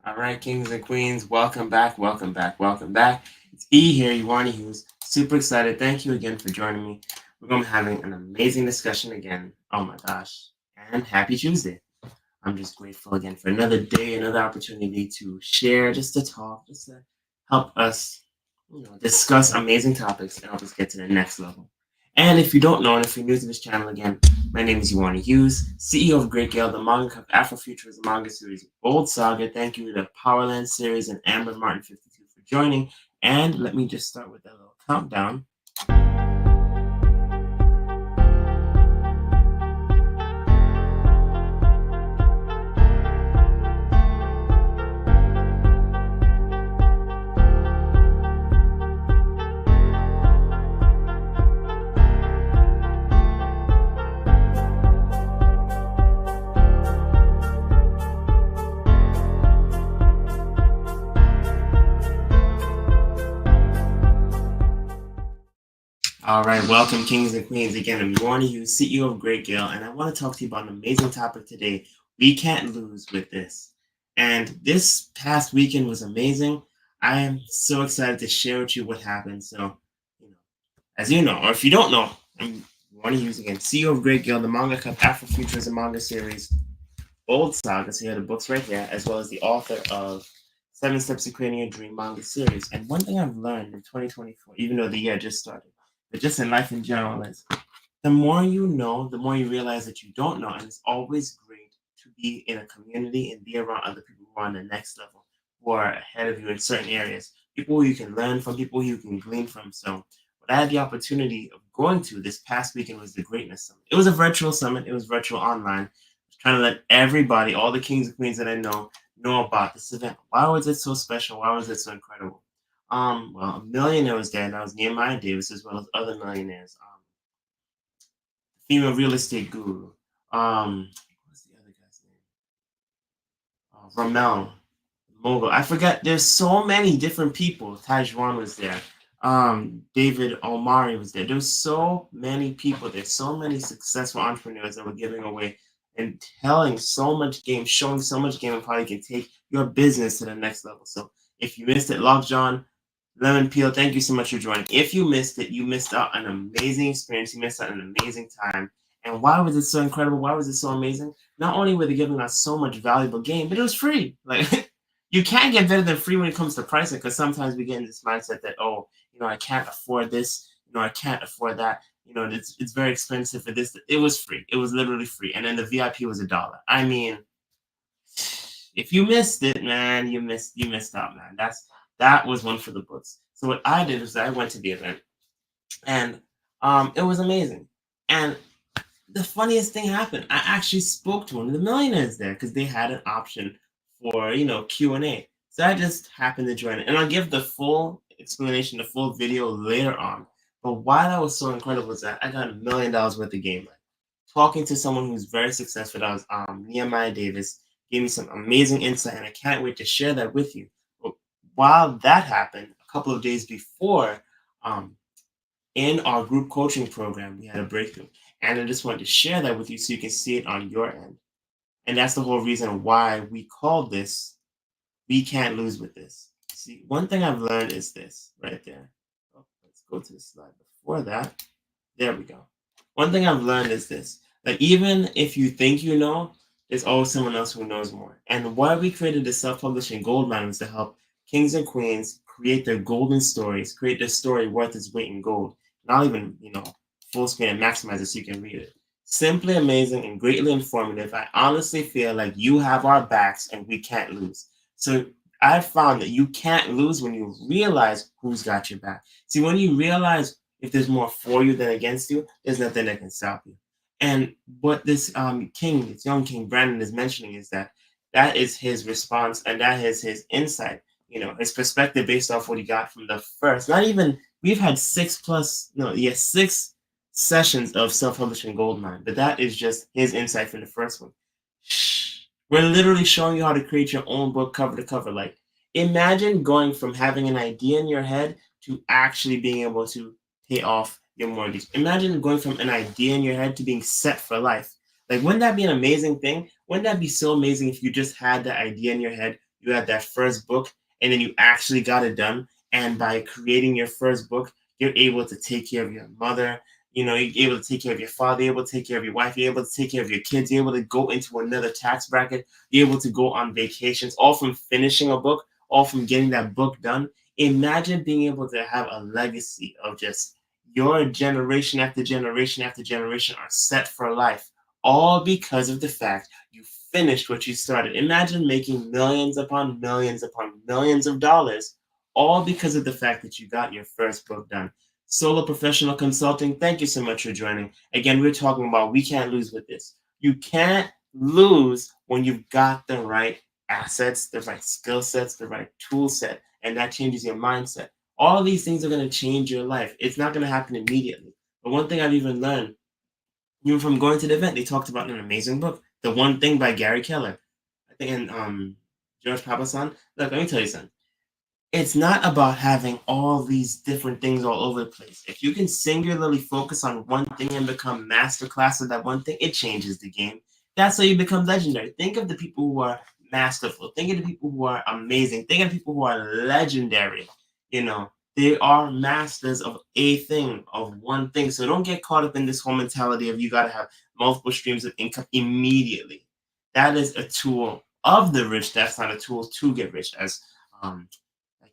All right, kings and queens, welcome back, welcome back, welcome back. It's E here, Iwani Hughes. Super excited. Thank you again for joining me. We're going to be having an amazing discussion again. Oh my gosh. And happy Tuesday. I'm just grateful again for another day, another opportunity to share, just to talk, just to help us, discuss amazing topics and help us get to the next level. And if you don't know, and if you're new to this channel again, my name is Iwani Hughes, CEO of Great Gale, the manga of Afrofuturism manga series Bold Saga. Thank you to Powerland series and Amber Martin 52 for joining. And let me just start with that little countdown. All right, welcome, kings and queens. Again, I'm Iwani Hughes, CEO of Great Gale, and I want to talk to you about an amazing topic today. We can't lose with this. And this past weekend was amazing. I am so excited to share with you what happened. So, you know, as you know, or if you don't know, I'm Iwani Hughes again, CEO of Great Gale, the manga of Afrofuturism manga series Bold Saga. So you have the books right here, as well as the author of Seven Steps to Creating a Dream manga series. And one thing I've learned in 2024, even though the year just started, but just in life in general, is the more you know, the more you realize that you don't know. And it's always great to be in a community and be around other people who are on the next level, who are ahead of you in certain areas, people who you can learn from, people who you can glean from. So, what I had the opportunity of going to this past weekend was the Greatness Summit. It was a virtual summit, it was virtual online. I was trying to let everybody, all the kings and queens that I know about this event. Why was it so special? Why was it so incredible? Well, a millionaire was there, and that was Nehemiah Davis, as well as other millionaires. Female real estate guru. What's the other guy's name? Ramel, mogul. I forget. There's so many different people. Tajwan was there. David Omari was there. There's so many people. There's so many successful entrepreneurs that were giving away and telling so much game, showing so much game, and probably can take your business to the next level. So if you missed it, Log John, Lemon Peel, thank you so much for joining. If you missed it, you missed out an amazing experience. You missed out an amazing time. And why was it so incredible? Why was it so amazing? Not only were they giving us so much valuable game, but it was free. Like you can't get better than free when it comes to pricing, because sometimes we get in this mindset that, oh, I can't afford this, I can't afford that, it's very expensive for this. It was free. It was literally free. And then the VIP was $1. I mean, if you missed it, man, you missed out, man. That was one for the books. So what I did was I went to the event, and it was amazing. And the funniest thing happened. I actually spoke to one of the millionaires there because they had an option for Q&A. So I just happened to join it, and I'll give the full explanation, the full video later on. But why that was so incredible was that I got $1 million worth of game. Talking to someone who's very successful, that was Nehemiah Davis, gave me some amazing insight, and I can't wait to share that with you. But while that happened, a couple of days before, in our group coaching program, we had a breakthrough. And I just wanted to share that with you so you can see it on your end. And that's the whole reason why we called this We Can't Lose with This. See, one thing I've learned is this right there. Oh, let's go to the slide before that. There we go. One thing I've learned is this, that even if you think you know, there's always someone else who knows more. And why we created the self-publishing gold mine was to help kings and queens create their golden stories, create their story worth its weight in gold. Not even, full screen and maximize it so you can read it. Simply amazing and greatly informative. I honestly feel like you have our backs and we can't lose. So I found that you can't lose when you realize who's got your back. See, when you realize if there's more for you than against you, there's nothing that can stop you. And what this this young king Brandon is mentioning is that is his response, and that is his insight, his perspective based off what he got from the first. Not even, we've had 6 sessions of self-publishing goldmine, but that is just his insight from the first one. We're literally showing you how to create your own book cover to cover. Like, imagine going from having an idea in your head to actually being able to pay off your mortgage. Imagine going from an idea in your head to being set for life. Like, wouldn't that be an amazing thing? Wouldn't that be so amazing if you just had the idea in your head, you had that first book, and then you actually got it done. And by creating your first book, you're able to take care of your mother. You're able to take care of your father, you're able to take care of your wife, you're able to take care of your kids, you're able to go into another tax bracket, you're able to go on vacations, all from finishing a book, all from getting that book done. Imagine being able to have a legacy of just your generation after generation after generation are set for life, all because of the fact you finished what you started. Imagine making millions upon millions of dollars, all because of the fact that you got your first book done. Solo Professional Consulting, thank you so much for joining. Again, we're talking about we can't lose with this. You can't lose when you've got the right assets, the right skill sets, the right tool set, and that changes your mindset. All of these things are going to change your life. It's not going to happen immediately. But one thing I've even learned, even from going to the event, they talked about an amazing book, The One Thing by Gary Keller. I think, and George Papasan. Look, let me tell you something. It's not about having all these different things all over the place. If you can singularly focus on one thing and become masterclass of that one thing, it changes the game. That's how you become legendary. Think of the people who are masterful. Think of the people who are amazing. Think of the people who are legendary. They are masters of a thing, of one thing. So don't get caught up in this whole mentality of you got to have multiple streams of income immediately. That is a tool of the rich. That's not a tool to get rich, as um,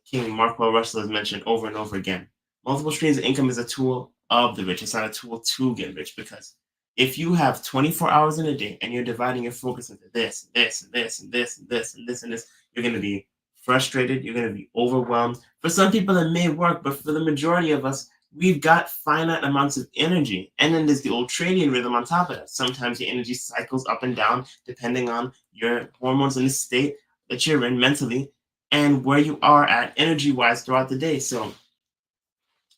King Markwell Russell has mentioned over and over again. Multiple streams of income is a tool of the rich. It's not a tool to get rich, because if you have 24 hours in a day and you're dividing your focus into this, this, and this, and this, and this, and this, and this, you're going to be frustrated. You're going to be overwhelmed. For some people, it may work, but for the majority of us, we've got finite amounts of energy. And then there's the ultradian rhythm on top of that. Sometimes your energy cycles up and down depending on your hormones and the state that you're in mentally and where you are at energy-wise throughout the day. So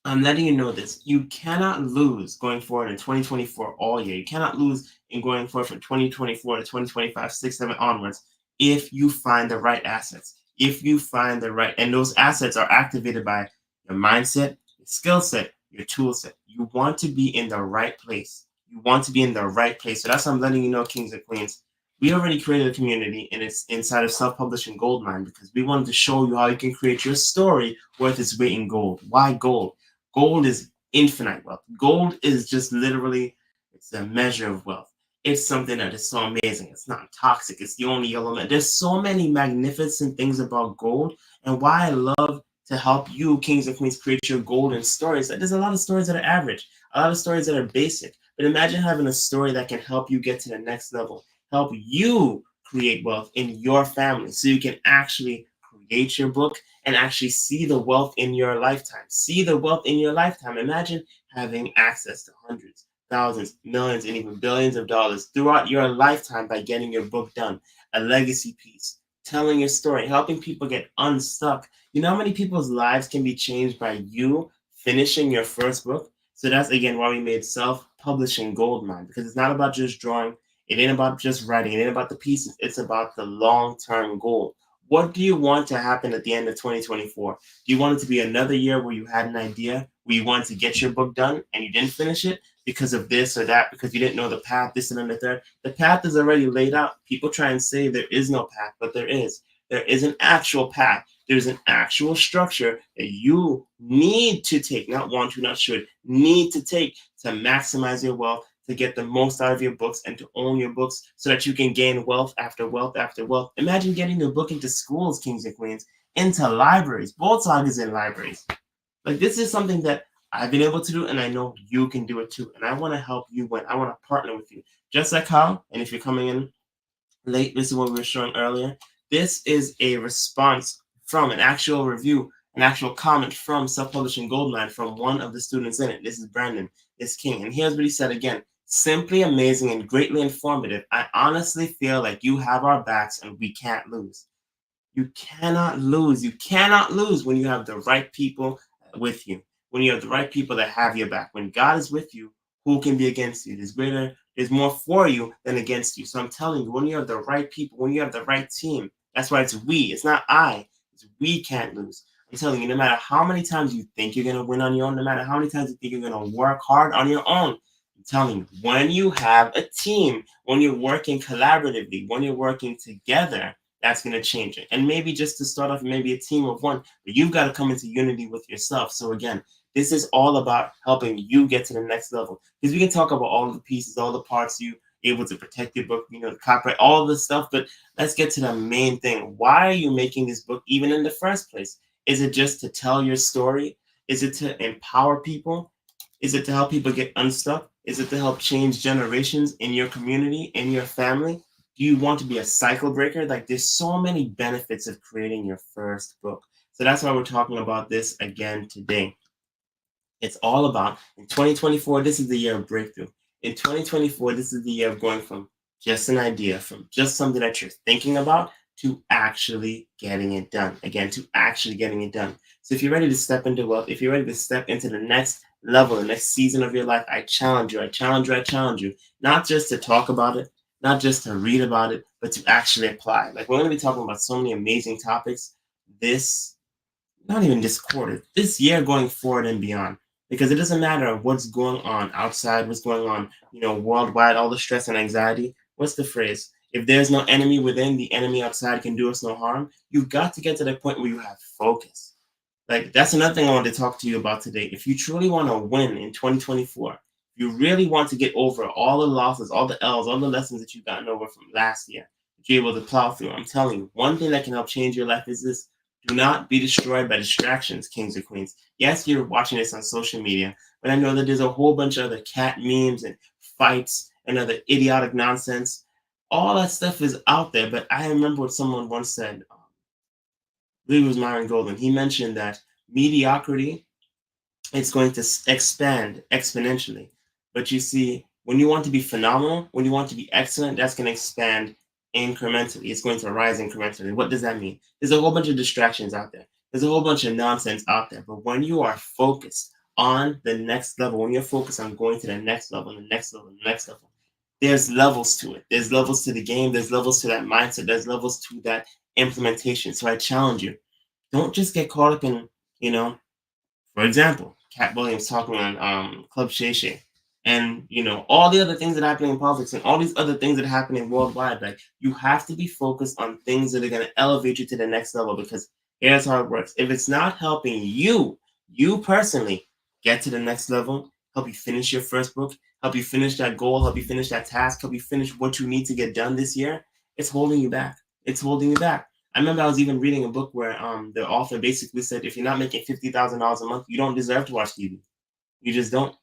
I'm letting you know this. You cannot lose going forward in 2024 all year. You cannot lose in going forward from 2024 to 2025, 6, 7 onwards if you find the right assets. If you find the right, and those assets are activated by your mindset, your skill set, your tool set. You want to be in the right place. You want to be in the right place. So that's what I'm letting you know, kings and queens. We already created a community, and it's inside of Self-Publishing Goldmine, because we wanted to show you how you can create your story worth its weight in gold. Why gold? Gold is infinite wealth. Gold is just literally, it's a measure of wealth. It's something that is so amazing. It's not toxic. It's the only element. There's so many magnificent things about gold, and why I love to help you, kings and queens, create your golden stories. There's a lot of stories that are average, a lot of stories that are basic, but imagine having a story that can help you get to the next level, help you create wealth in your family, so you can actually create your book and actually see the wealth in your lifetime. See the wealth in your lifetime. Imagine having access to hundreds, thousands, millions, and even billions of dollars throughout your lifetime by getting your book done. A legacy piece, telling your story, helping people get unstuck. You know how many people's lives can be changed by you finishing your first book? So that's, again, why we made Self-Publishing Goldmine, because it's not about just drawing. It ain't about just writing. It ain't about the pieces. It's about the long-term goal. What do you want to happen at the end of 2024? Do you want it to be another year where you had an idea, where you wanted to get your book done and you didn't finish it because of this or that, because you didn't know the path, this and then the third? The path is already laid out. People try and say there is no path, but there is. There is an actual path. There's an actual structure that you need to take, not want to, not should, need to take to maximize your wealth, to get the most out of your books and to own your books so that you can gain wealth after wealth after wealth. Imagine getting your book into schools, kings and queens, into libraries. BOLDSAGA is in libraries. Like, this is something that I've been able to do, and I know you can do it too. And I want to help you win. I want to partner with you. Just like how, and if you're coming in late, this is what we were showing earlier. This is a response from an actual review, an actual comment from Self-Publishing Goldmine from one of the students in it. This is Brandon, this king. And here's what he said again. Simply amazing and greatly informative. I honestly feel like you have our backs and we can't lose. You cannot lose. You cannot lose when you have the right people with you, when you have the right people that have your back. When God is with you, who can be against you? There's more for you than against you. So I'm telling you, when you have the right people, when you have the right team, that's why it's we. It's not I. It's we can't lose. I'm telling you, no matter how many times you think you're going to win on your own, no matter how many times you think you're going to work hard on your own, I'm telling you, when you have a team, when you're working collaboratively, when you're working together, that's going to change it. And maybe just to start off, maybe a team of one, but you've got to come into unity with yourself. So again, this is all about helping you get to the next level. Because we can talk about all the pieces, all the parts you able to protect your book, the copyright, all this stuff. But let's get to the main thing. Why are you making this book even in the first place? Is it just to tell your story? Is it to empower people? Is it to help people get unstuck? Is it to help change generations in your community, in your family? Do you want to be a cycle breaker? Like, there's so many benefits of creating your first book. So that's why we're talking about this again today. It's all about, in 2024, this is the year of breakthrough. In 2024, this is the year of going from just an idea, from just something that you're thinking about, to actually getting it done. Again, to actually getting it done. So if you're ready to step into wealth, if you're ready to step into the next level, the next season of your life, I challenge you, I challenge you, I challenge you, not just to talk about it, not just to read about it, but to actually apply. Like, we're going to be talking about so many amazing topics this, not even this quarter, this year going forward and beyond. Because it doesn't matter what's going on outside, what's going on, worldwide, all the stress and anxiety. What's the phrase? If there's no enemy within, the enemy outside can do us no harm. You've got to get to the point where you have focus. Like, that's another thing I wanted to talk to you about today. If you truly want to win in 2024, if you really want to get over all the losses, all the L's, all the lessons that you've gotten over from last year, that you're able to plow through, I'm telling you, one thing that can help change your life is this: do not be destroyed by distractions, kings and queens. Yes, you're watching this on social media, but I know that there's a whole bunch of other cat memes and fights and other idiotic nonsense. All that stuff is out there, but I remember what someone once said. I believe it was Myron Golden. He mentioned that mediocrity, it's going to expand exponentially. But you see, when you want to be phenomenal, when you want to be excellent, that's going to expand incrementally. It's going to rise incrementally. What does that mean? There's a whole bunch of distractions out there. There's a whole bunch of nonsense out there. But when you are focused on the next level, when you're focused on going to the next level, the next level, the next level, there's levels to it. There's levels to the game. There's levels to that mindset. There's levels to that implementation. So I challenge you, don't just get caught up in, you know, for example, Cat Williams talking on Club Shay Shay, and all the other things that are happening in politics and all these other things that are happening worldwide. Like, you have to be focused on things that are going to elevate you to the next level. Because here's how it works: if it's not helping you personally get to the next level, help you finish your first book, help you finish that goal, help you finish that task, help you finish what you need to get done this year, it's holding you back. It's holding you back. I remember I was even reading a book where the author basically said, if you're not making $50,000 a month, you don't deserve to watch TV. You just don't.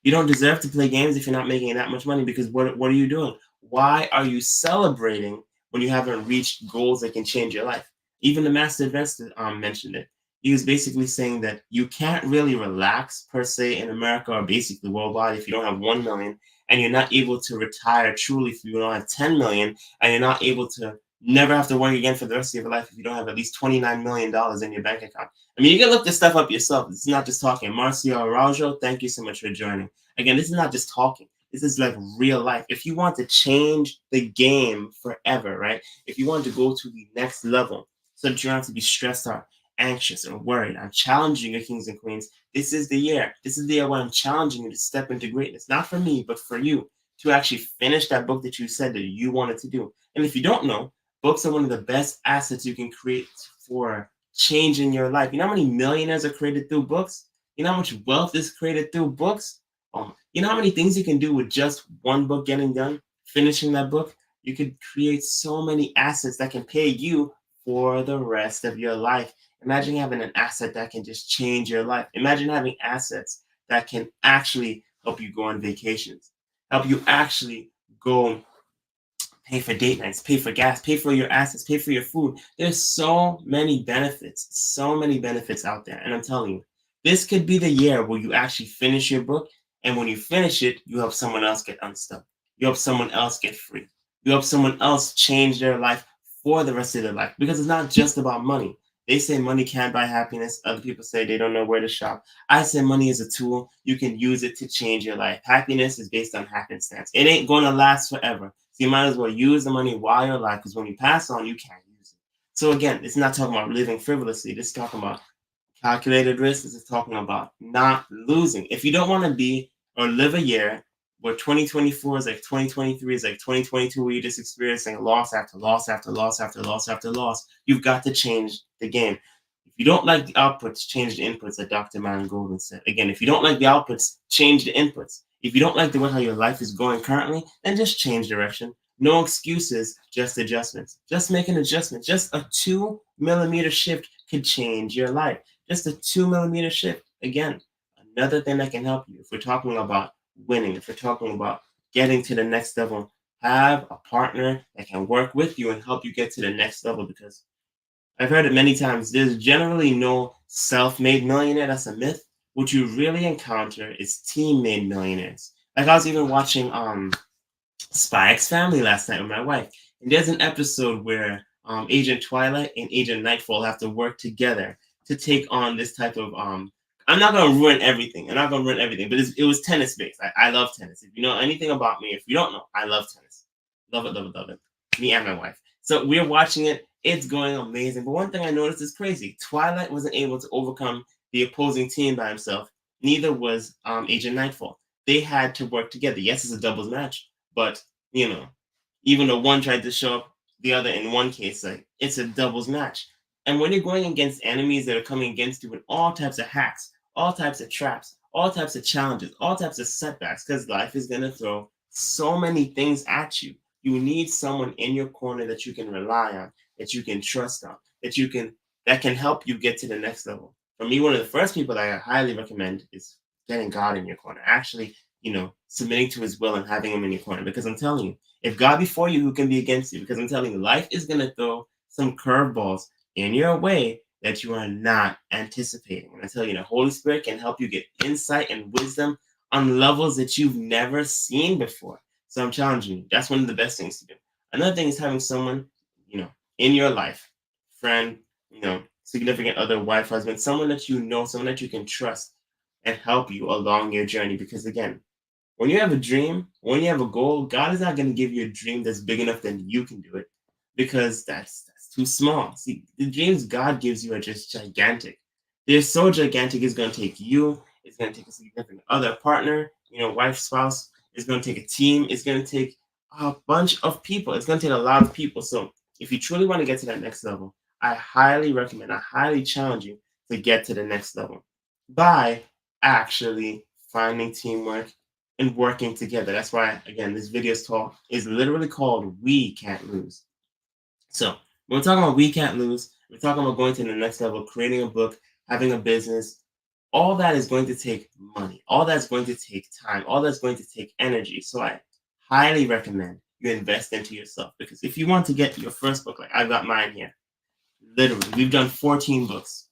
You don't deserve to play games if you're not making that much money, because what are you doing? Why are you celebrating when you haven't reached goals that can change your life? Even the master investor mentioned it. He was basically saying that you can't really relax per se in America, or basically worldwide, if you don't have 1 million, and you're not able to retire truly if you don't have 10 million, and you're not able to never have to work again for the rest of your life if you don't have at least $29 million in your bank account. I mean, you can look this stuff up yourself. This is not just talking. Marcio Araujo, thank you so much for joining. Again, this is not just talking. This is like real life. If you want to change the game forever, right? If you want to go to the next level so that you don't have to be stressed out, anxious, or worried, I'm challenging you, kings and queens. This is the year. This is the year when I'm challenging you to step into greatness. Not for me, but for you, to actually finish that book that you said that you wanted to do. And if you don't know, books are one of the best assets you can create for changing your life. You know how many millionaires are created through books? You know how much wealth is created through books? You know how many things you can do with just one book getting done, finishing that book? You could create so many assets that can pay you for the rest of your life. Imagine having an asset that can just change your life. Imagine having assets that can actually help you go on vacations, help you actually go pay for date nights, pay for gas, pay for your assets, pay for your food. There's so many benefits out there. And I'm telling you, this could be the year where you actually finish your book. And when you finish it, you help someone else get unstuck. You help someone else get free. You help someone else change their life for the rest of their life. Because it's not just about money. They say money can't buy happiness. Other people say they don't know where to shop. I say money is a tool. You can use it to change your life. Happiness is based on happenstance. It ain't going to last forever. So you might as well use the money while you're alive, because when you pass on, you can't use it. So again, it's not talking about living frivolously. This is talking about calculated risk. This is talking about not losing. If you don't want to be or live a year where 2024 is like 2023 is like 2022, where you're just experiencing loss after loss after loss after loss after loss. You've got to change the game. If you don't like the outputs, change the inputs, like Dr. Myron Golden said. Again, if you don't like the outputs, change the inputs. If you don't like the way how your life is going currently, then just change direction. No excuses, just adjustments. Just make an adjustment. Just a 2 millimeter shift could change your life. Just a 2 millimeter shift. Again, another thing that can help you. If we're talking about winning, if we're talking about getting to the next level, have a partner that can work with you and help you get to the next level, because I've heard it many times. There's generally no self-made millionaire. That's a myth. What you really encounter is team-made millionaires. Like I was even watching Spy X Family last night with my wife, and there's an episode where Agent Twilight and Agent Nightfall have to work together to take on this type of I'm not gonna ruin everything. I'm not gonna ruin everything, but it was tennis based. I love tennis. If you know anything about me, if you don't know, I love tennis. Love it, love it, love it. Me and my wife. So we're watching it. It's going amazing. But one thing I noticed is crazy. Twilight wasn't able to overcome the opposing team by himself. Neither was Agent Nightfall. They had to work together. Yes, it's a doubles match, but you know, even though one tried to show up the other in one case, like it's a doubles match. And when you're going against enemies that are coming against you with all types of hacks, all types of traps, all types of challenges, all types of setbacks, because life is gonna throw so many things at you. You need someone in your corner that you can rely on, that you can trust on, that can help you get to the next level. For me, one of the first people that I highly recommend is getting God in your corner. Actually, submitting to his will and having him in your corner. Because I'm telling you, if God be for you, who can be against you? Because I'm telling you, life is going to throw some curveballs in your way that you are not anticipating. And I tell you, the Holy Spirit can help you get insight and wisdom on levels that you've never seen before. So I'm challenging you. That's one of the best things to do. Another thing is having someone, in your life, friend, significant other, wife, husband, someone that someone that you can trust and help you along your journey. Because again, when you have a dream, when you have a goal, God is not going to give you a dream that's big enough that you can do it, because that's too small. See, the dreams God gives you are just gigantic. They're so gigantic, it's going to take you, it's going to take a significant other, partner, wife, spouse, it's going to take a team, it's going to take a bunch of people, it's going to take a lot of people. So if you truly want to get to that next level, I highly recommend, I highly challenge you to get to the next level by actually finding teamwork and working together. That's why, again, this video is literally called We Can't Lose. So when we're talking about We Can't Lose, we're talking about going to the next level, creating a book, having a business. All that is going to take money. All that's going to take time. All that's going to take energy. So I highly recommend you invest into yourself, because if you want to get your first book, like I've got mine here, literally, we've done 14 books.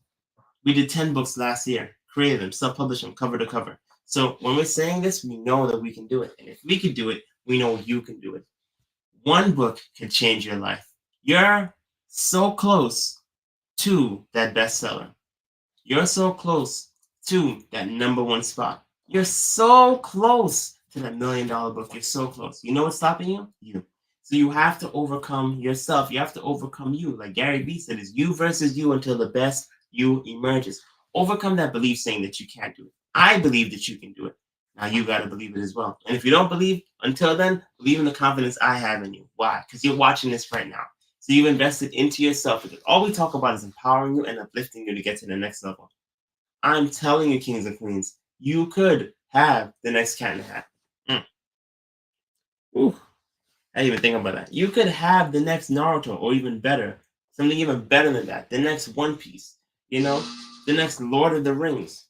We did 10 books last year, created them, self-published them, cover to cover. So when we're saying this, we know that we can do it. And if we can do it, we know you can do it. One book can change your life. You're so close to that bestseller. You're so close to that #1 spot. You're so close to that $1 million book. You're so close. You know what's stopping you? You. So you have to overcome yourself. You have to overcome you. Like Gary Vee said, it's you versus you until the best you emerges. Overcome that belief saying that you can't do it. I believe that you can do it. Now you got to believe it as well. And if you don't believe, until then, believe in the confidence I have in you. Why? Because you're watching this right now. So you've invested into yourself, because all we talk about is empowering you and uplifting you to get to the next level. I'm telling you, kings and queens, you could have the next Cat in the Hat. Ooh, I didn't even think about that. You could have the next Naruto, or even better, something even better than that. The next One Piece, the next Lord of the Rings.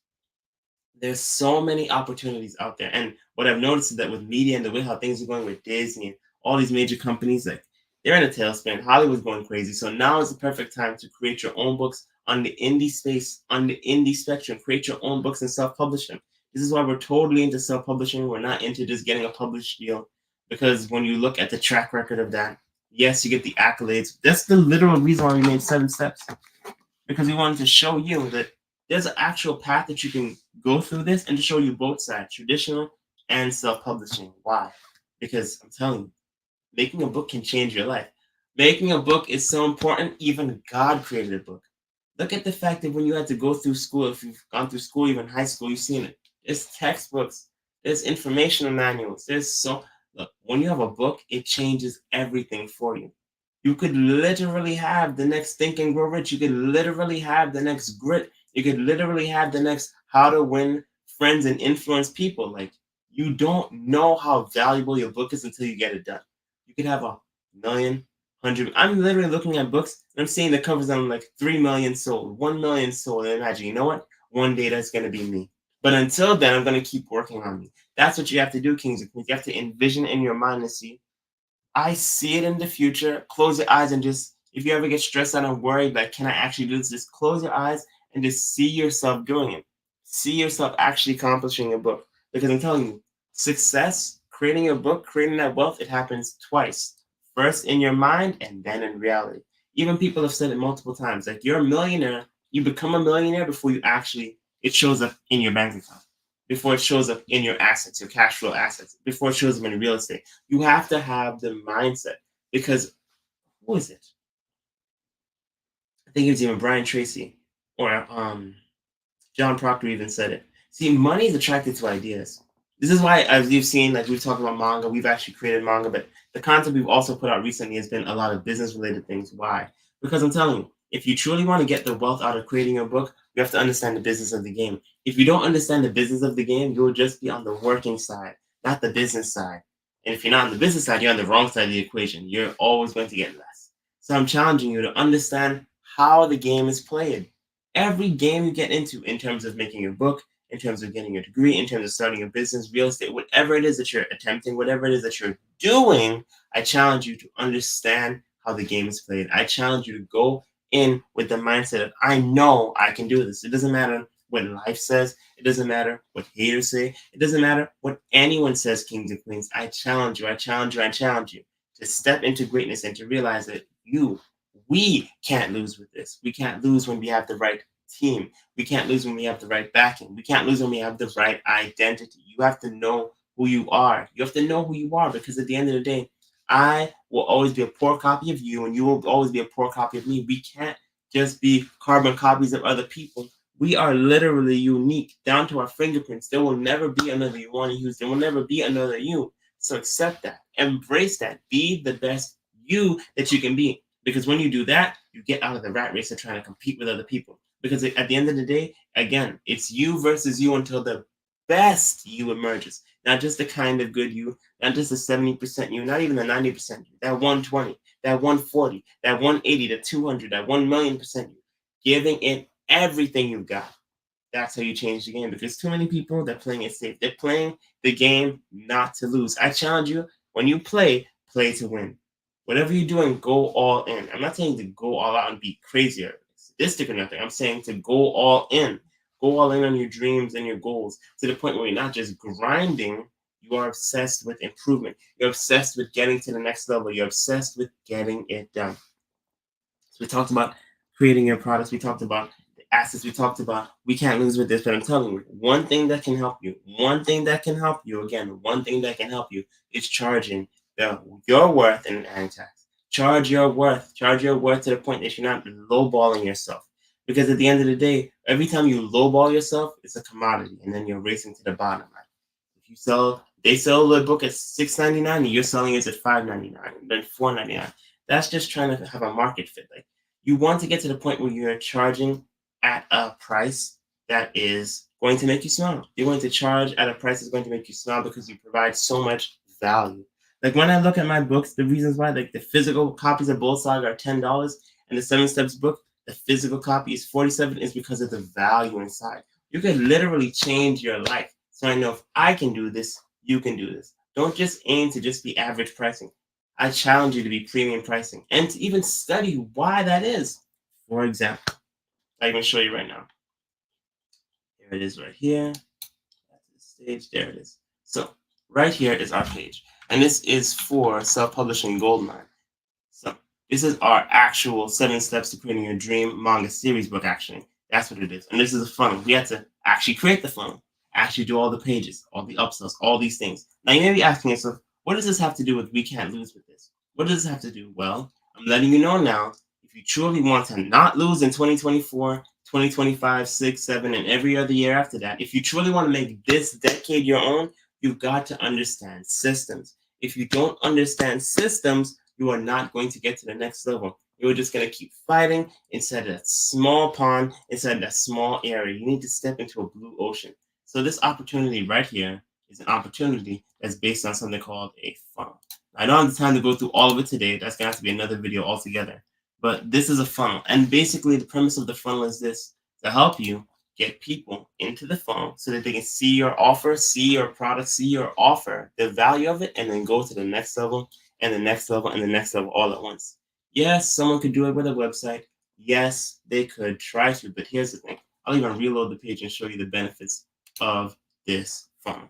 There's so many opportunities out there. And what I've noticed is that with media and the way how things are going with Disney and all these major companies, like they're in a tailspin. Hollywood's going crazy. So now is the perfect time to create your own books on the indie space, on the indie spectrum. Create your own books and self-publish them. This is why we're totally into self-publishing. We're not into just getting a published deal, because when you look at the track record of that, yes, you get the accolades. That's the literal reason why we made 7 steps, because we wanted to show you that there's an actual path that you can go through this, and to show you both sides, traditional and self-publishing. Why? Because I'm telling you, making a book can change your life. Making a book is so important. Even God created a book. Look at the fact that when you had to go through school, if you've gone through school, even high school, you've seen it. There's textbooks There's informational manuals. Look, when you have a book, it changes everything for you. You could literally have the next Think and Grow Rich. You could literally have the next Grit. You could literally have the next How to Win Friends and Influence People. Like, you don't know how valuable your book is until you get it done. You could have a million, hundred. I'm literally looking at books and I'm seeing the covers on like 3 million sold, 1 million sold. And imagine, you know what? One day that's going to be me. But until then, I'm going to keep working on me. That's what you have to do, Kings and Queens. You have to envision in your mind and see, I see it in the future. Close your eyes and just, if you ever get stressed out and worried, like, can I actually do this? Just close your eyes and just see yourself doing it. See yourself actually accomplishing a book. Because I'm telling you, success, creating a book, creating that wealth, it happens twice. First in your mind and then in reality. Even people have said it multiple times. Like, you're a millionaire, you become a millionaire before you actually, it shows up in your bank account. Before it shows up in your assets, your cash flow assets, before it shows up in real estate. You have to have the mindset because who is it? I think it was even Brian Tracy or John Proctor even said it. See, money is attracted to ideas. This is why, as you've seen, like we've talked about manga, we've actually created manga, but the content we've also put out recently has been a lot of business related things. Why? Because I'm telling you, if you truly want to get the wealth out of creating a book, you have to understand the business of the game. If you don't understand the business of the game, you'll just be on the working side, not the business side. And if you're not on the business side, you're on the wrong side of the equation. You're always going to get less. So I'm challenging you to understand how the game is played. Every game you get into, in terms of making your book, in terms of getting a degree, in terms of starting a business, real estate, whatever it is that you're attempting, whatever it is that you're doing, I challenge you to understand how the game is played. I challenge you to go in with the mindset of, I know I can do this. It doesn't matter what life says. It doesn't matter what haters say. It doesn't matter what anyone says, kings and queens. I challenge you. I challenge you. I challenge you to step into greatness and to realize that we can't lose with this. We can't lose when we have the right team. We can't lose when we have the right backing. We can't lose when we have the right identity. You have to know who you are. You have to know who you are because at the end of the day, I will always be a poor copy of you and you will always be a poor copy of me. We can't just be carbon copies of other people. We are literally unique down to our fingerprints. There will never be another you want to use. There will never be another you. So accept that. Embrace that. Be the best you that you can be. Because when you do that, you get out of the rat race of trying to compete with other people. Because at the end of the day, again, it's you versus you until the best you emerges. Not just the kind of good you, not just the 70% you, not even the 90% you, that 120, that 140, that 180, that 200, that 1,000,000% you. Giving it everything you've got. That's how you change the game because too many people, they're playing it safe. They're playing the game not to lose. I challenge you, when you play to win. Whatever you're doing, go all in. I'm not saying to go all out and be crazy or sadistic or nothing. I'm saying to go all in. Go all in on your dreams and your goals to the point where you're not just grinding, you are obsessed with improvement. You're obsessed with getting to the next level. You're obsessed with getting it done. So we talked about creating your products. We talked about the assets. We talked about we can't lose with this. But I'm telling you, one thing that can help you, again, one thing that can help you is charging your worth in an adding tax. Charge your worth to the point that you're not lowballing yourself. Because at the end of the day, every time you lowball yourself, it's a commodity, and then you're racing to the bottom. Right? If they sell the book at $6.99, and you're selling it at $5.99, then $4.99. That's just trying to have a market fit. Like, you want to get to the point where you're charging at a price that is going to make you smile. You're going to charge at a price that's going to make you smile because you provide so much value. Like when I look at my books, the reasons why, like the physical copies of BOLDSAGA are $10 and the 7 Steps book, the physical copy is $47 is because of the value inside. You can literally change your life. So I know if I can do this, you can do this. Don't just aim to just be average pricing. I challenge you to be premium pricing and to even study why that is. For example, I can show you right now. Here it is right here. That's the stage. There it is. So right here is our page. And this is for self-publishing Goldmine. So this is our actual 7 Steps to Creating Your Dream manga series book, actually. That's what it is. And this is a funnel. We had to actually create the funnel, actually do all the pages, all the upsells, all these things. Now you may be asking yourself, what does this have to do with we can't lose with this? What does this have to do? Well, I'm letting you know now, if you truly want to not lose in 2024, 2025, 6, 7, and every other year after that, if you truly want to make this decade your own, You've got to understand systems. If you don't understand systems, you are not going to get to the next level. You're just going to keep fighting inside that small pond, inside that small area. You need to step into a blue ocean. So this opportunity right here is an opportunity that's based on something called a funnel. I don't have the time to go through all of it today. That's going to have to be another video altogether. But this is a funnel. And basically, the premise of the funnel is this: to help you get people into the funnel so that they can see your offer, see your product, see your offer, the value of it, and then go to the next level and the next level and the next level all at once. Yes, someone could do it with a website. Yes, they could try to, but here's the thing. I'll even reload the page and show you the benefits of this funnel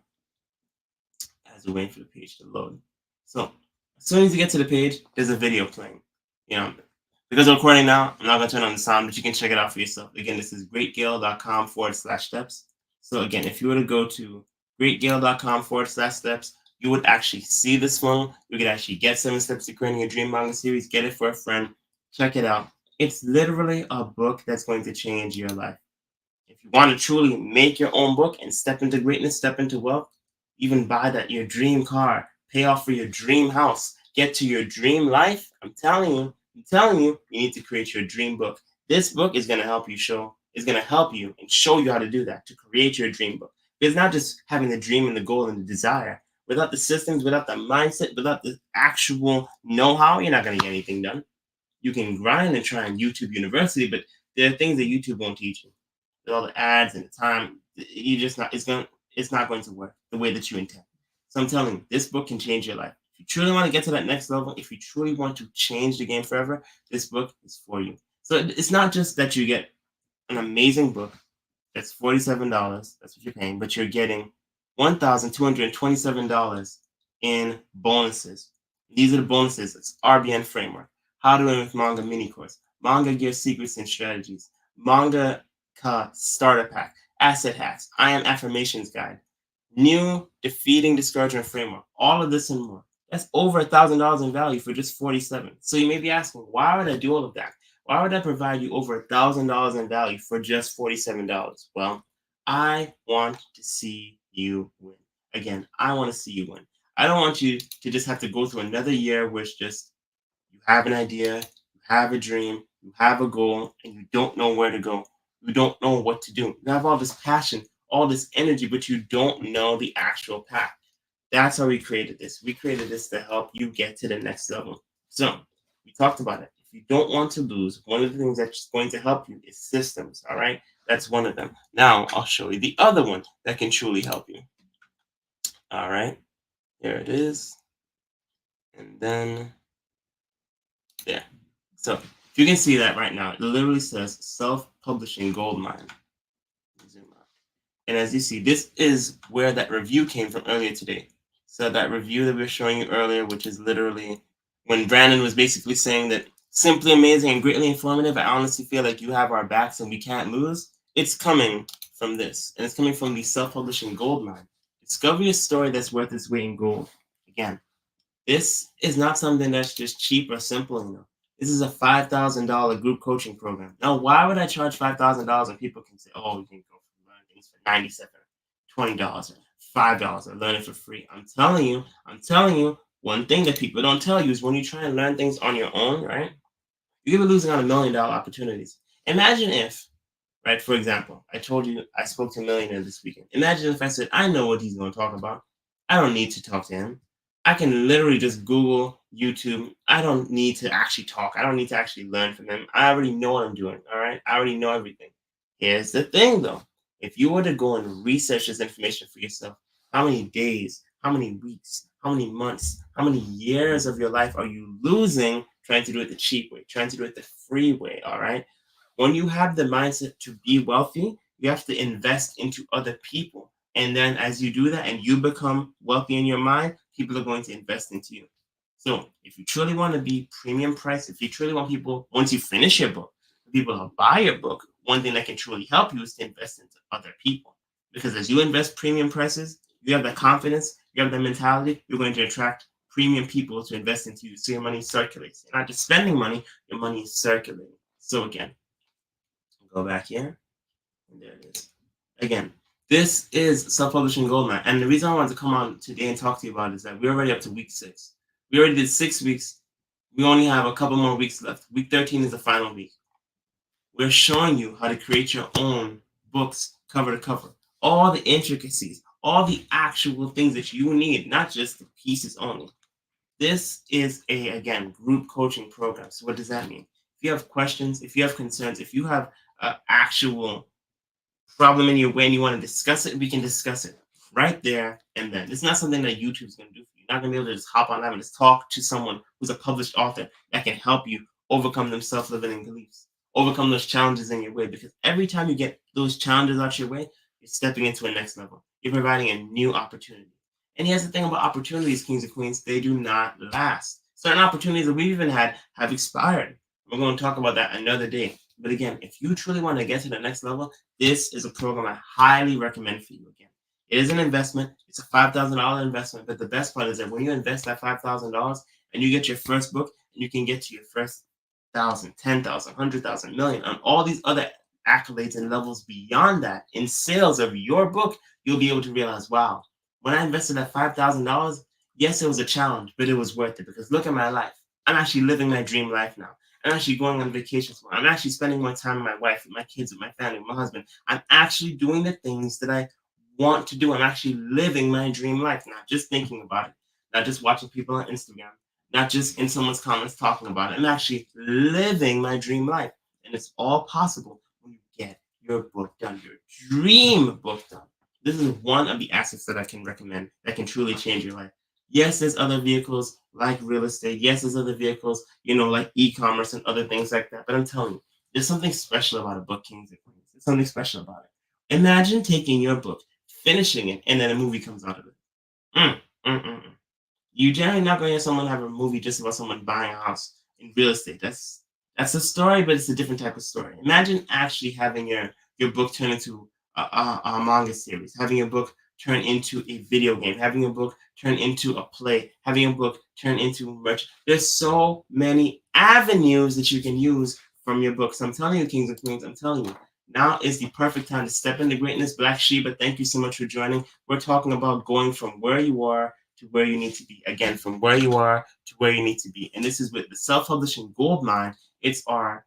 as we're waiting for the page to load. So as soon as you get to the page, there's a video playing. You know, because I'm recording now, I'm not going to turn on the sound, but you can check it out for yourself. Again, this is greatgale.com/steps. So again, if you were to go to greatgale.com/steps, you would actually see this funnel. You could actually get 7 Steps to Creating a Dream Manga series, get it for a friend, check it out. It's literally a book that's going to change your life. If you want to truly make your own book and step into greatness, step into wealth, even buy your dream car, pay off for your dream house, get to your dream life, I'm telling you, you need to create your dream book. This book is going to help you and show you how to do that, to create your dream book. It's not just having the dream and the goal and the desire. Without the systems, without the mindset, without the actual know-how, you're not going to get anything done. You can grind and try on YouTube University, but there are things that YouTube won't teach you. With all the ads and the time, it's not going to work the way that you intend. So I'm telling you, this book can change your life. If you truly want to get to that next level, if you truly want to change the game forever, this book is for you. So it's not just that you get an amazing book that's $47, that's what you're paying, but you're getting $1,227 in bonuses. These are the bonuses. It's RBN Framework, How to Win with Manga mini course, Manga Gear Secrets and Strategies, Manga Starter Pack, Asset Hacks, I Am Affirmations Guide, New Defeating Discouragement Framework, all of this and more. That's over $1,000 in value for just 47. So you may be asking, why would I do all of that? Why would I provide you over $1,000 in value for just $47? Well, I want to see you win. Again, I want to see you win. I don't want you to just have to go through another year where it's just you have an idea, you have a dream, you have a goal, and you don't know where to go. You don't know what to do. You have all this passion, all this energy, but you don't know the actual path. That's how we created this. We created this to help you get to the next level. So we talked about it. If you don't want to lose, one of the things that's going to help you is systems. All right. That's one of them. Now I'll show you the other one that can truly help you. All right. Here it is. And then there. So if you can see that right now, it literally says self-publishing goldmine. Zoom out. And as you see, this is where that review came from earlier today. So that review that we were showing you earlier, which is literally when Brandon was basically saying that simply amazing and greatly informative, I honestly feel like you have our backs and we can't lose. It's coming from this. And it's coming from the self-publishing goldmine. Discover a story that's worth its weight in gold. Again, this is not something that's just cheap or simple, you know. This is a $5,000 group coaching program. Now, why would I charge $5,000 and people can say, oh, you can go learn things for $97, $20, or $5 or learn it for free? I'm telling you, one thing that people don't tell you is when you try and learn things on your own, right? You're gonna be losing out on $1 million opportunities. Imagine if, right, for example, I told you I spoke to a millionaire this weekend. Imagine if I said, I know what he's gonna talk about. I don't need to talk to him. I can literally just Google, YouTube. I don't need to actually talk. I don't need to actually learn from him. I already know what I'm doing. All right. I already know everything. Here's the thing though. If you were to go and research this information for yourself, how many days, how many weeks, how many months, how many years of your life are you losing trying to do it the cheap way, trying to do it the free way? All right. When you have the mindset to be wealthy, you have to invest into other people. And then as you do that and you become wealthy in your mind, people are going to invest into you. So if you truly want to be premium price, if you truly want people, once you finish your book, people to buy your book, one thing that can truly help you is to invest into other people. Because as you invest premium prices, you have that confidence, you have that mentality, you're going to attract premium people to invest into you. So your money circulates. You're not just spending money, your money is circulating. So again, go back here. And there it is. Again, This is self-publishing goldmine. And the reason I wanted to come on today and talk to you about it is that we're already up to week 6. We already did 6 weeks. We only have a couple more weeks left. Week 13 is the final week. We're showing you how to create your own books cover to cover. All the intricacies, all the actual things that you need, not just the pieces only. This is again, group coaching program. So what does that mean? If you have questions, if you have concerns, if you have actual problem in your way and you want to discuss it, we can discuss it right there and then. It's not something that YouTube's going to do for you. You're not going to be able to just hop on that and just talk to someone who's a published author that can help you overcome them self-limiting beliefs, overcome those challenges in your way. Because every time you get those challenges out your way, you're stepping into a next level. You're providing a new opportunity. And here's the thing about opportunities, kings and queens, they do not last. Certain opportunities that we've even had have expired. We're going to talk about that another day. But again, if you truly want to get to the next level, this is a program I highly recommend for you. Again, it is an investment. It's a $5,000 investment. But the best part is that when you invest that $5,000 and you get your first book, and you can get to your first 1,000, 10,000, 100,000, million, and all these other accolades and levels beyond that in sales of your book, you'll be able to realize, wow, when I invested that $5,000, yes, it was a challenge, but it was worth it because look at my life. I'm actually living my dream life now. I'm actually going on vacations more. I'm actually spending more time with my wife, with my kids, with my family, with my husband. I'm actually doing the things that I want to do. I'm actually living my dream life, not just thinking about it, not just watching people on Instagram, not just in someone's comments talking about it. I'm actually living my dream life. And it's all possible when you get your book done, your dream book done. This is one of the assets that I can recommend that can truly change your life. Yes, there's other vehicles like real estate. Yes, there's other vehicles, like e-commerce and other things like that. But I'm telling you, there's something special about a book, kings and queens. There's something special about it. Imagine taking your book, finishing it, and then a movie comes out of it. Mm, mm, mm, mm. You generally not going to hear someone have a movie just about someone buying a house in real estate. That's a story, but it's a different type of story. Imagine actually having your book turn into a manga series, having your book turn into a video game, having a book turn into a play, having a book turn into merch. There's so many avenues that you can use from your books. I'm telling you, kings and queens, I'm telling you. Now is the perfect time to step into greatness. Black Sheba, thank you so much for joining. We're talking about going from where you are to where you need to be. Again, from where you are to where you need to be. And this is with the self-publishing goldmine. It's our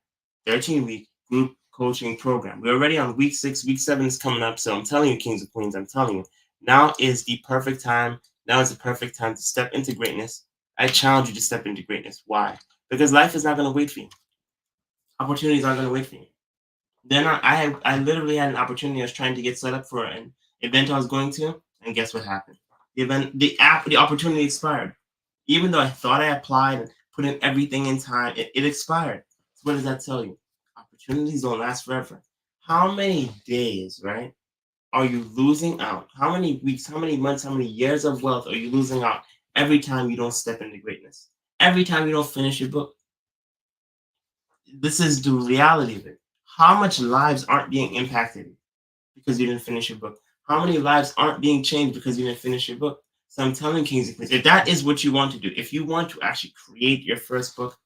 13-week group coaching program. We're already on week 6. Week 7 is coming up. So I'm telling you, kings and queens, I'm telling you, now is the perfect time. Now is the perfect time to step into greatness. I challenge you to step into greatness. Why? Because life is not going to wait for you. Opportunities aren't going to wait for you. They're not. I literally had an opportunity. I was trying to get set up for an event I was going to, and guess what happened? The opportunity expired. Even though I thought I applied and put in everything in time, it expired. So what does that tell you? Opportunities don't last forever. How many days, right, are you losing out? How many weeks, how many months, how many years of wealth are you losing out every time you don't step into greatness? Every time you don't finish your book? This is the reality of it. How much lives aren't being impacted because you didn't finish your book? How many lives aren't being changed because you didn't finish your book? So I'm telling kings and queens, if that is what you want to do, if you want to actually create your first book,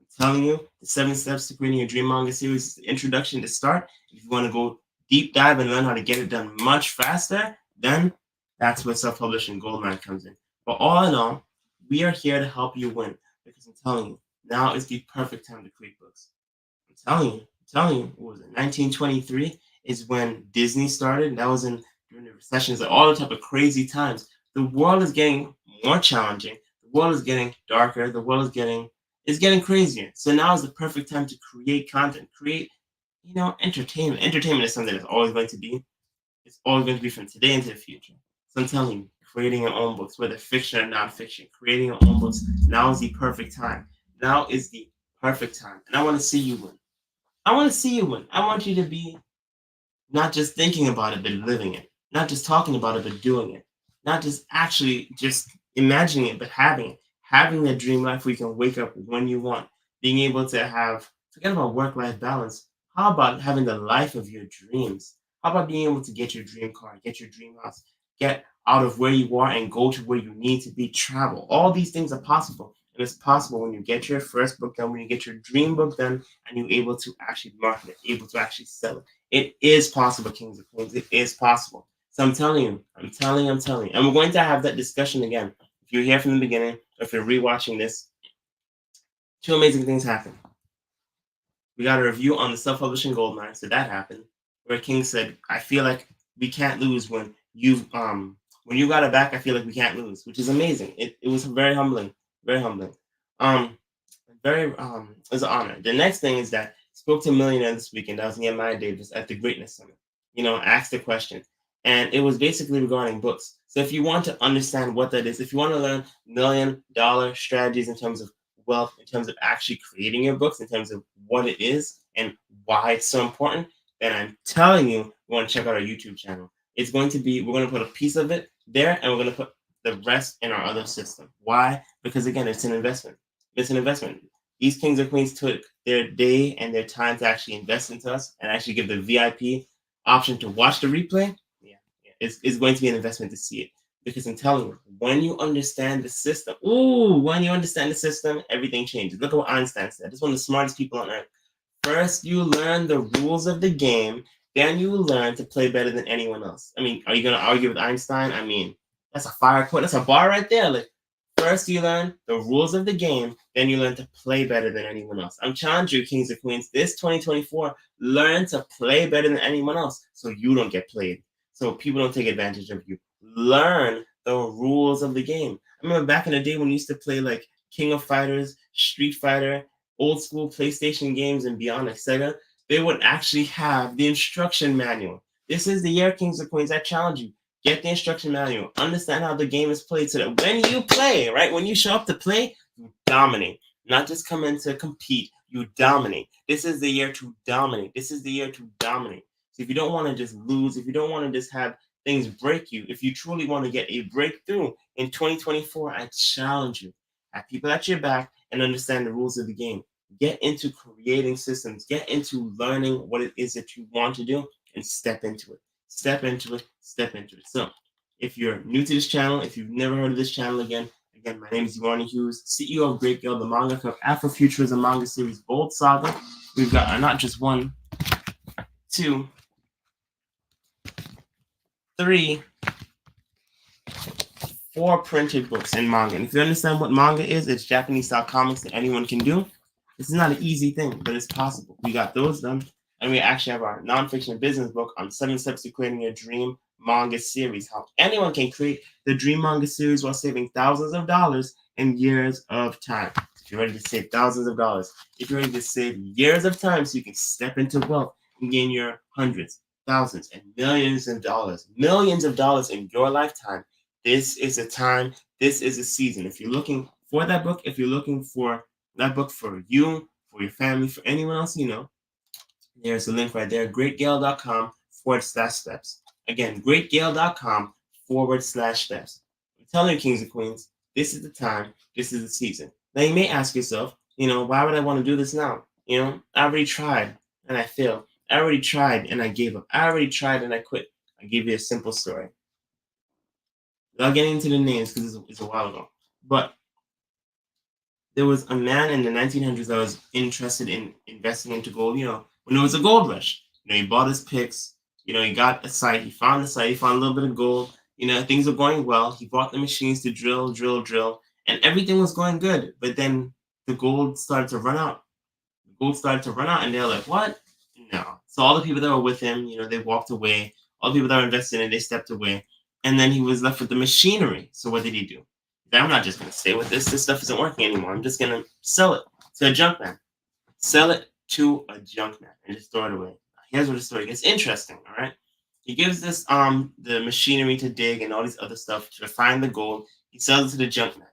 I'm telling you, the 7 steps to creating your dream manga series is the introduction to start. If you want to go deep dive and learn how to get it done much faster, then that's where self-publishing goldmine comes in. But all in all, we are here to help you win because I'm telling you, now is the perfect time to create books. What was it? 1923 is when Disney started. That was during the recessions and all the type of crazy times. The world is getting more challenging. The world is getting darker. The world is getting crazier. So now is the perfect time to create content, create, entertainment. Entertainment is something that's always going to be. It's always going to be from today into the future. So I'm telling you, creating your own books, whether fiction or nonfiction, creating your own books. Now is the perfect time. Now is the perfect time, and I want to see you win. I want to see you win. I want you to be not just thinking about it, but living it. Not just talking about it, but doing it. Not just actually just imagining it, but having it. Having that dream life where you can wake up when you want. Being able to forget about work-life balance. How about having the life of your dreams? How about being able to get your dream car, get your dream house, get out of where you are and go to where you need to be, travel. All these things are possible. And it's possible when you get your first book done, when you get your dream book done, and you're able to actually market it, able to actually sell it. It is possible, kings and queens. It is possible. So I'm telling you. And we're going to have that discussion again. If you're here from the beginning, or if you're rewatching this, two amazing things happen. We got a review on the self-publishing gold mine, so that happened. Where King said, "I feel like we can't lose when you got it back. I feel like we can't lose," which is amazing. It was very humbling, very humbling. Um, very it was an honor. The next thing is that I spoke to a millionaire this weekend. I was near Maya Davis at the Greatness Summit. Asked a question, and it was basically regarding books. So if you want to understand what that is, if you want to learn $1 million strategies in terms of wealth, in terms of actually creating your books, in terms of what it is and why it's so important, then I'm telling you, you want to check out our YouTube channel. It's going to be, we're going to put a piece of it there, and we're going to put the rest in our other system. Why? Because again, it's an investment. It's an investment. These kings and queens took their day and their time to actually invest into us and actually give the VIP option to watch the replay. It's going to be an investment to see it. Because I'm telling you, when you understand the system, everything changes. Look at what Einstein said. This is one of the smartest people on earth. First, you learn the rules of the game, then you learn to play better than anyone else. I mean, are you going to argue with Einstein? I mean, that's a fire quote. That's a bar right there. Like, first, you learn the rules of the game, then you learn to play better than anyone else. I'm challenging you, Kings and Queens. This 2024, learn to play better than anyone else so you don't get played. So people don't take advantage of you. Learn the rules of the game. I remember back in the day when we used to play like King of Fighters, Street Fighter, old school PlayStation games and beyond, like Sega, they would actually have the instruction manual. This is the year, Kings and Queens. I challenge you. Get the instruction manual. Understand how the game is played so that when you play, right, when you show up to play, you dominate. Not just come in to compete, you dominate. This is the year to dominate. This is the year to dominate. So if you don't want to just lose, if you don't want to just have things break you, if you truly want to get a breakthrough in 2024, I challenge you. Have people at your back and understand the rules of the game. Get into creating systems. Get into learning what it is that you want to do and step into it. Step into it. Step into it. So, if you're new to this channel, if you've never heard of this channel again, my name is Yvonne Hughes, CEO of Great Gale, the manga of Afrofuturism manga series Bold Saga. We've got not just one, two, three, four printed books in manga. And if you understand what manga is, it's Japanese style comics that anyone can do. This is not an easy thing, but it's possible. We got those done. And we actually have our nonfiction business book on 7 steps to creating your dream manga series. How anyone can create the dream manga series while saving thousands of dollars and years of time. If you're ready to save thousands of dollars, if you're ready to save years of time so you can step into wealth and gain your hundreds, thousands, and millions of dollars in your lifetime, this is a time, this is a season. If you're looking for that book, if you're looking for that book for you, for your family, for anyone else you know, there's a link right there, greatgale.com/steps. Again, greatgale.com/steps. I'm telling you, Kings and Queens, this is the time, this is the season. Now, you may ask yourself, why would I want to do this now? I already tried and I failed. I already tried and I gave up. I already tried and I quit. I'll give you a simple story. Without getting into the names because it's a while ago. But there was a man in the 1900s that was interested in investing into gold, when there was a gold rush. He bought his picks, he got a site, he found the site, he found a little bit of gold, things were going well. He bought the machines to drill, and everything was going good. But then the gold started to run out. And they're like, what? No. So all the people that were with him, they walked away. All the people that were invested in it, they stepped away. And then he was left with the machinery. So what did he do? I'm not just going to stay with this. This stuff isn't working anymore. I'm just going to sell it to a junk man. Sell it to a junk man and just throw it away. Here's where the story gets interesting, all right? He gives this the machinery to dig and all these other stuff to find the gold. He sells it to the junk man.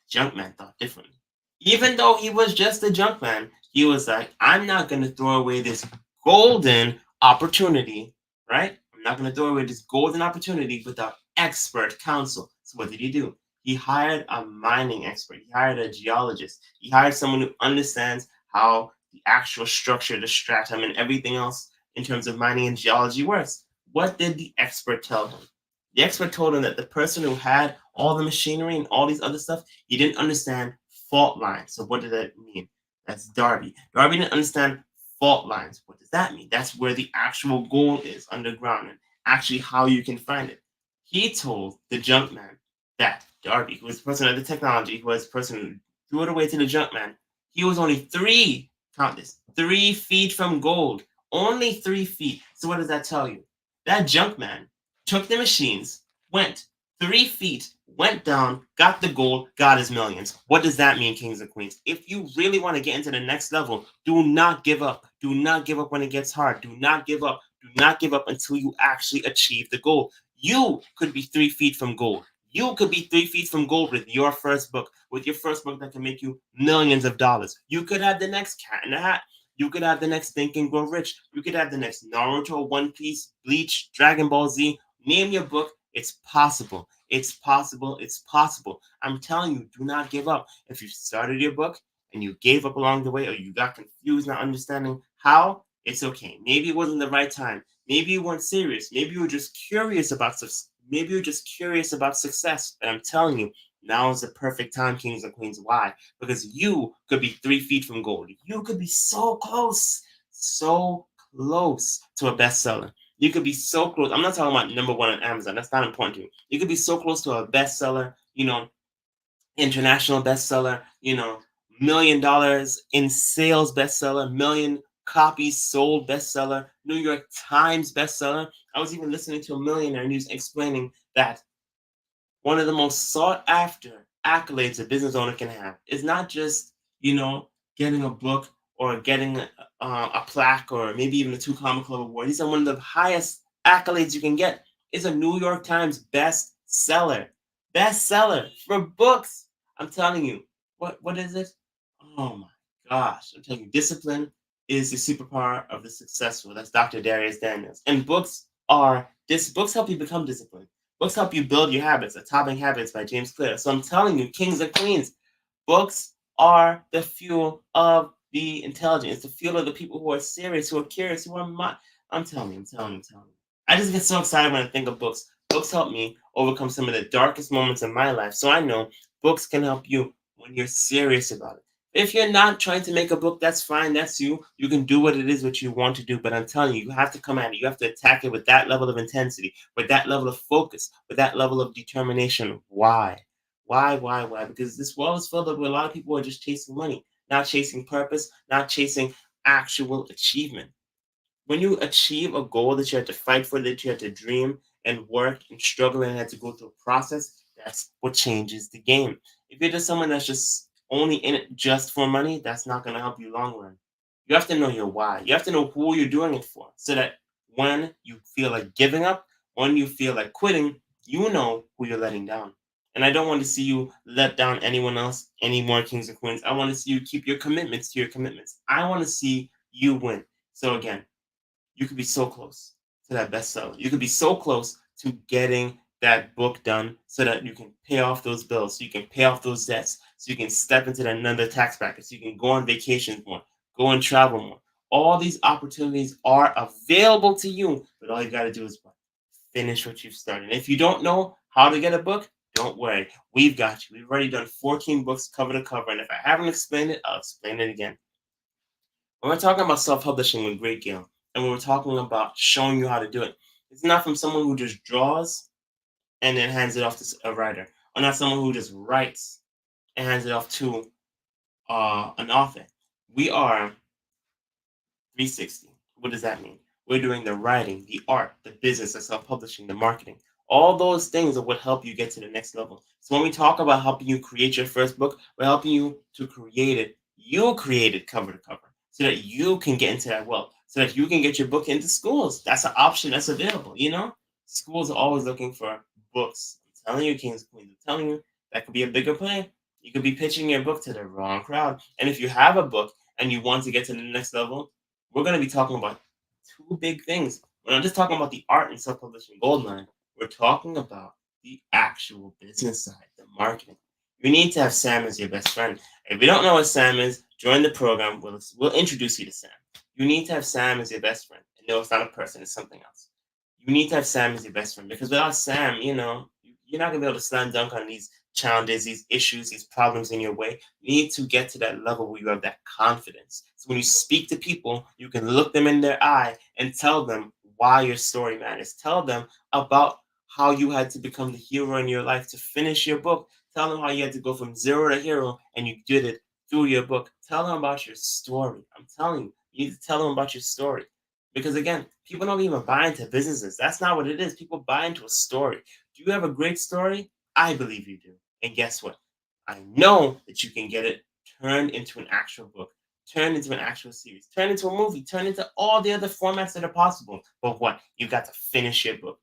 The junk man thought differently. Even though he was just a junk man, he was like, I'm not going to throw away this golden opportunity, right? I'm not going to throw away this golden opportunity without expert counsel. So what did he do? He hired a mining expert. He hired a geologist. He hired someone who understands how the actual structure, the stratum, and everything else in terms of mining and geology works. What did the expert tell him? The expert told him that the person who had all the machinery and all these other stuff, he didn't understand fault lines. So what did that mean? That's Darby. Darby didn't understand fault lines. What does that mean? That's where the actual gold is underground. And actually how you can find it. He told the junk man that Darby, who was the person of the technology, who was the person who threw it away to the junk man, he was only count this, 3 feet from gold. Only 3 feet. So what does that tell you? That junk man took the machines, went 3 feet, went down, got the gold, got his millions. What does that mean, kings and queens? If you really want to get into the next level, do not give up. Do not give up when it gets hard. Do not give up. Do not give up until you actually achieve the goal. You could be 3 feet from gold. You could be 3 feet from gold with your first book, that can make you millions of dollars. You could have the next Cat in the Hat. You could have the next Think and Grow Rich. You could have the next Naruto, One Piece, Bleach, Dragon Ball Z. Name your book. It's possible. It's possible. It's possible. I'm telling you, do not give up. If you started your book and you gave up along the way, or you got confused, not understanding how, it's okay. Maybe it wasn't the right time. Maybe you weren't serious. Maybe you were just curious about success. And I'm telling you, now is the perfect time, kings and queens. Why? Because you could be 3 feet from gold. You could be so close to a bestseller. You could be so close. I'm not talking about number one on Amazon. That's not important to you. You could be so close to a bestseller, international bestseller, $1 million in sales bestseller, million copies sold bestseller, New York Times bestseller. I was even listening to a millionaire news explaining that one of the most sought after accolades a business owner can have is not just, getting a book or getting a plaque or maybe even a Two Comma Club award. These are one of the highest accolades you can get is a New York Times bestseller. Bestseller for books. I'm telling you. What is it? Oh my gosh. I'm telling you, discipline is the superpower of the successful. That's Dr. Darius Daniels. And books help you become disciplined. Books help you build your habits. Atomic Habits by James Clear. So I'm telling you, kings and queens, books are the fuel of the intelligent. It's the fuel of the people who are serious, who are curious, who are. I'm telling you, I'm telling you. I just get so excited when I think of books. Books help me overcome some of the darkest moments in my life. So I know books can help you when you're serious about it. If you're not trying to make a book, that's fine. That's you. You can do what it is what you want to do. But I'm telling you, you have to come at it. You have to attack it with that level of intensity, with that level of focus, with that level of determination. Why? Why? Because this world is filled up with a lot of people who are just chasing money, not chasing purpose, not chasing actual achievement. When you achieve a goal that you had to fight for, that you had to dream and work and struggle and had to go through a process, that's what changes the game. If you're just someone that's just only in it just for money, that's not going to help you long run. You have to know your why. You have to know who you're doing it for so that when you feel like giving up, when you feel like quitting, you know who you're letting down. And I don't want to see you let down anyone else, any more kings and queens. I want to see you keep your commitments to your commitments. I want to see you win. So again, you could be so close to that bestseller. You could be so close to getting that book done so that you can pay off those bills, so you can pay off those debts, so you can step into that another tax bracket, so you can go on vacations more, go and travel more. All these opportunities are available to you, but all you got to do is what? Finish what you've started. And if you don't know how to get a book, don't worry. We've got you. We've already done 14 books cover to cover. And if I haven't explained it, I'll explain it again. When we're talking about self-publishing with Great Gale, and when we're talking about showing you how to do it, it's not from someone who just draws and then hands it off to a writer, or not someone who just writes and hands it off to an author. We are 360. What does that mean? We're doing the writing, the art, the business, the self-publishing, the marketing. All those things are what help you get to the next level. So when we talk about helping you create your first book, we're helping you to create it. You create it cover to cover so that you can get into that wealth, so that you can get your book into schools. That's an option that's available. Schools are always looking for books. I'm telling you, Kings and Queens, I'm telling you, that could be a bigger play. You could be pitching your book to the wrong crowd. And if you have a book and you want to get to the next level, we're going to be talking about two big things. We're not just talking about the art and self-publishing goldmine. We're talking about the actual business side, the marketing. You need to have Sam as your best friend. If you don't know what Sam is, join the program. We'll introduce you to Sam. You need to have Sam as your best friend. And no, it's not a person, it's something else. You need to have Sam as your best friend because without Sam, you're not going to be able to slam dunk on these challenges, these issues, these problems in your way. You need to get to that level where you have that confidence. So when you speak to people, you can look them in their eye and tell them why your story matters. Tell them about how you had to become the hero in your life to finish your book. Tell them how you had to go from zero to hero and you did it through your book. Tell them about your story. I'm telling you, you need to tell them about your story. Because again, people don't even buy into businesses. That's not what it is. People buy into a story. Do you have a great story? I believe you do. And guess what? I know that you can get it turned into an actual book, turned into an actual series, turned into a movie, turned into all the other formats that are possible. But what? You got to finish your book.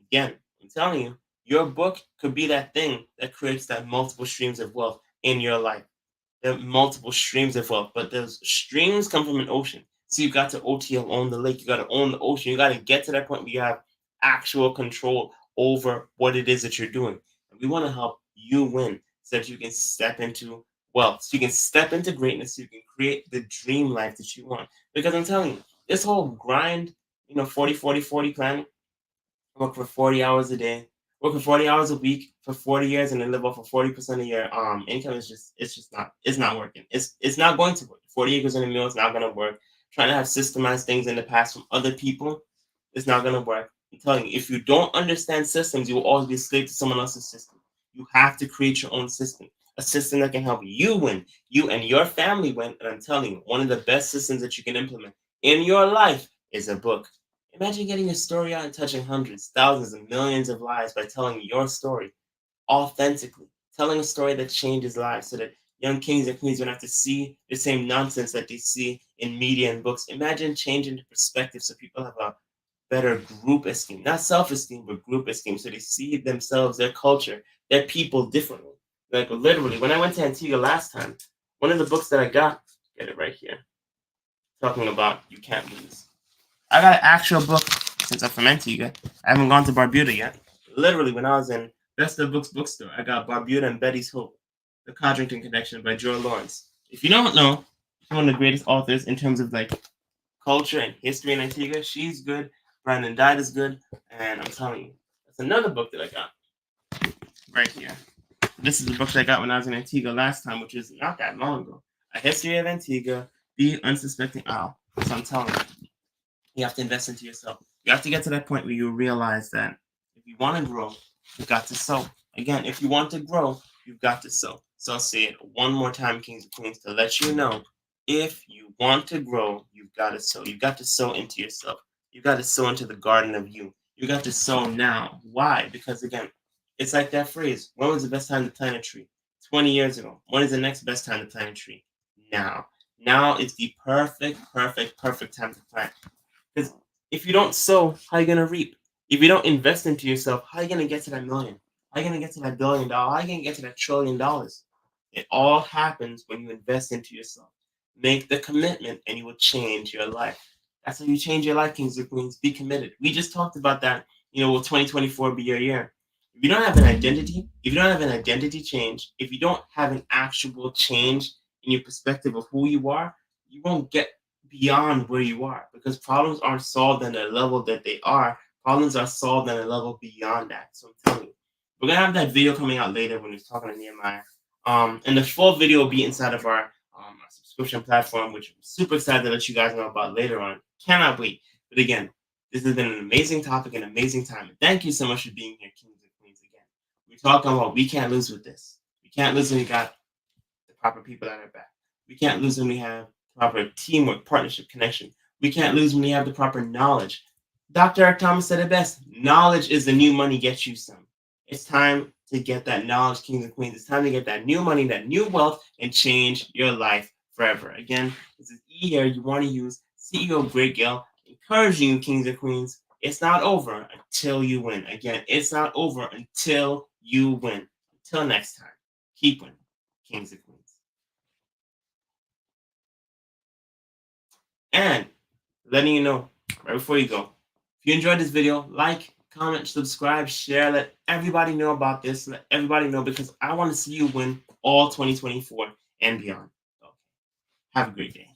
Again, I'm telling you, your book could be that thing that creates that multiple streams of wealth in your life. There are multiple streams of wealth, but those streams come from an ocean. So you got to OTL own the lake. You got to own the ocean. You got to get to that point where you have actual control over what it is that you're doing. And we want to help you win so that you can step into wealth. So you can step into greatness. So you can create the dream life that you want. Because I'm telling you, this whole grind, 40, 40, 40 plan, work for 40 hours a day, work for 40 hours a week for 40 years and then live off of 40% of your income is just not working. It's not going to work. 40 acres in a meal is not gonna work. Trying to have systemized things in the past from other people is not gonna work. I'm telling you, if you don't understand systems, you will always be a slave to someone else's system. You have to create your own system, a system that can help you win, you and your family win. And I'm telling you, one of the best systems that you can implement in your life is a book. Imagine getting your story out and touching hundreds, thousands, and millions of lives by telling your story authentically, telling a story that changes lives so that young kings and queens don't have to see the same nonsense that they see in media and books. Imagine changing the perspective so people have a better group esteem, not self-esteem, but group esteem, so they see themselves, their culture, their people differently. Like literally, when I went to Antigua last time, one of the books that I got, get it right here, talking about you can't lose. I got an actual book since I'm from Antigua. I haven't gone to Barbuda yet. Literally, when I was in Best of Books bookstore, I got Barbuda and Betty's Hope, The Codrington Connection by Joy Lawrence. If you don't know, she's one of the greatest authors in terms of like culture and history in Antigua. She's good. Brandon Died is good. And I'm telling you, that's another book that I got right here. This is the book that I got when I was in Antigua last time, which is not that long ago. A History of Antigua, The Unsuspecting Owl. So I'm telling you have to invest into yourself. You have to get to that point where you realize that if you want to grow, you've got to sow. Again, if you want to grow, you've got to sow. So I'll say it one more time, kings and queens, to let you know, if you want to grow, you've got to sow. You've got to sow into yourself. You've got to sow into the garden of you. You got to sow now. Why? Because again, it's like that phrase, when was the best time to plant a tree? 20 years ago. When is the next best time to plant a tree? Now. Now is the perfect time to plant. Because if you don't sow, how are you gonna reap? If you don't invest into yourself, how are you gonna get to that million? How are you gonna get to that $1 billion? How are you gonna get to that $1 trillion? It all happens when you invest into yourself. Make the commitment and you will change your life. That's how you change your life, kings and queens. Be committed. We just talked about that. Will 2024 be your year? If you don't have an identity, if you don't have an identity change, if you don't have an actual change in your perspective of who you are, you won't get beyond where you are, because problems aren't solved at a level that they are. Problems are solved at a level beyond that. So I'm telling you, we're gonna have that video coming out later when we're talking to Nehemiah. And the full video will be inside of our subscription platform, which I'm super excited to let you guys know about later on. Cannot wait. But again, this has been an amazing topic, an amazing time. And thank you so much for being here, kings and queens. Again, we're talking about we can't lose with this. We can't lose when we got the proper people at our back. We can't lose when we have proper teamwork, partnership, connection. We can't lose when we have the proper knowledge. Dr. Eric Thomas said it best. Knowledge is the new money, get you some. It's time to get that knowledge, kings and queens. It's time to get that new money, that new wealth, and change your life forever. Again, this is E here. You want to use CEO Great Gale, encouraging you, kings and queens. It's not over until you win. Again, it's not over until you win. Until next time, keep winning, kings and queens. And letting you know right before you go, if you enjoyed this video, like, comment, subscribe, share, let everybody know about this. Let everybody know, because I want to see you win all 2024 and beyond. So, have a great day.